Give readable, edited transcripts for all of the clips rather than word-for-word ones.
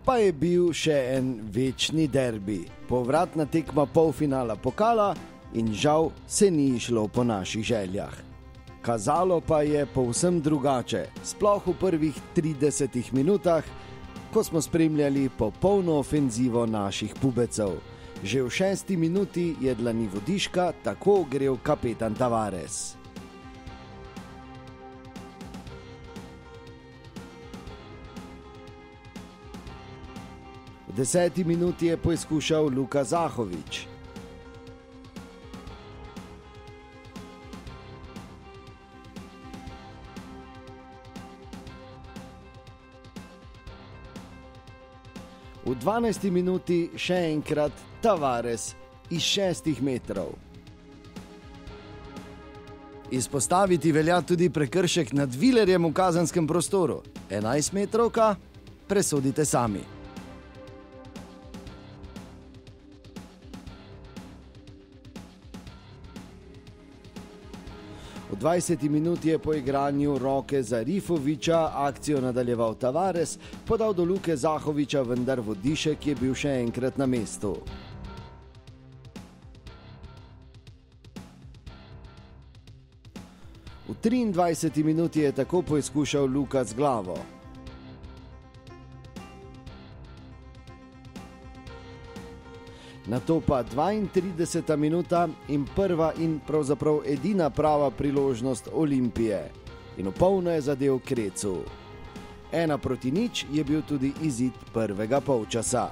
Pa je bil še en večni derbi, povratna tekma polfinala pokala in žal se ni išlo po naših željah. Kazalo pa je povsem drugače, sploh v prvih 30 minutah, ko smo spremljali popolno ofenzivo naših pubecev. Že v 6. minuti je dlani Vodiška tako ogrel kapetan Tavares. V 10. minuti je poizkušal Luka Zahović. V 12. minuti še enkrat Tavares iz 6 metrov. Izpostaviti velja tudi prekršek nad Vilerjem v kazenskem prostoru. 11 metrovka, presodite sami. V 20. minuti je po igranju roke za Rifovića akcijo nadaljeval Tavares, podal do Luke Zahovića, vendar Vodišek je bil še enkrat na mestu. V 23. minuti je tako poizkušal Luka z glavo. Nato pa 32. minuta in prva in pravzaprav edina prava priložnost Olimpije. In v polno je zadel Krecu. 1:0 je bil tudi izid prvega polčasa.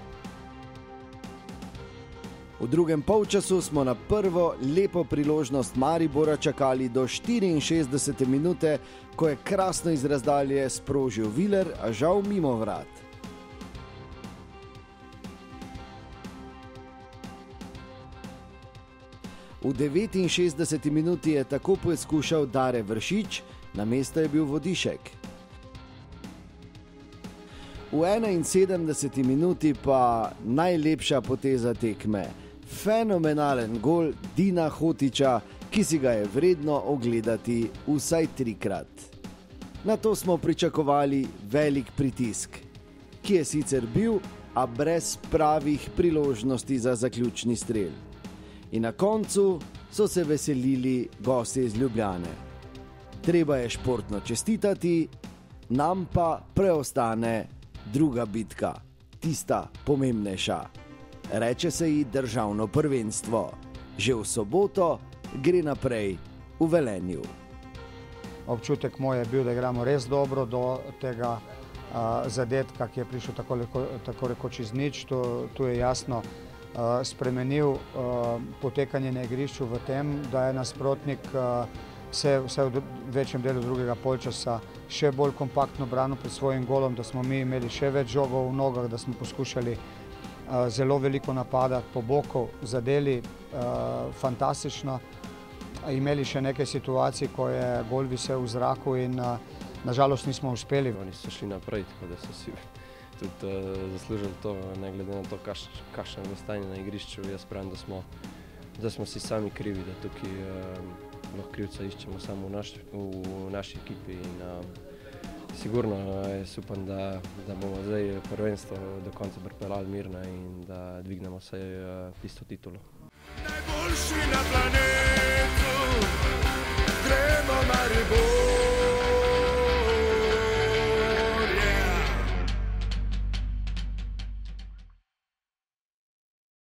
V drugem polčasu smo na prvo lepo priložnost Maribora čakali do 64. minute, ko je krasno iz razdalje sprožil Viler, a žal mimo vrat. V 69. minuti je tako poizkušal Dare Vršič, na mesto je bil Vodišek. V 71. minuti pa najlepša poteza tekme. Fenomenalen gol Dina Hotića, ki si ga je vredno ogledati vsaj 3-krat. Na to smo pričakovali velik pritisk, ki je sicer bil, a brez pravih priložnosti za zaključni strel. In na koncu so se veselili gostje iz Ljubljane. Treba je športno čestitati, nam pa preostane druga bitka, tista pomembnejša. Reče se ji državno prvenstvo. Že v soboto gre naprej v Velenju. Občutek moj je bil, da igramo res dobro do tega zadetka, ki je prišel tako rekoč iz nič. Tu je jasno spremenil potekanje na igrišču v tem, da je nasprotnik vse v večjem delu drugega polčasa še bolj kompaktno branil pred svojim golom, da smo mi imeli še več žogov v nogah, da smo poskušali zelo veliko napadati po boku, zadeli fantastično, imeli še nekaj situacij, ko je gol visel v zraku in nažalost nismo uspeli. Oni so šli naprej, tako da so si tudi zaslužili to, ne glede na to, kakšno je stanje na igrišču. Jaz pravim, da smo si sami krivi, da tukaj lahko krivca iščemo samo v naši ekipi. Sigurno jaz upam, da bomo zdaj prvenstvo do konca pripeljali mirno in da dvignemo vsaj tisto titulo. Najboljši na planetu, gremo na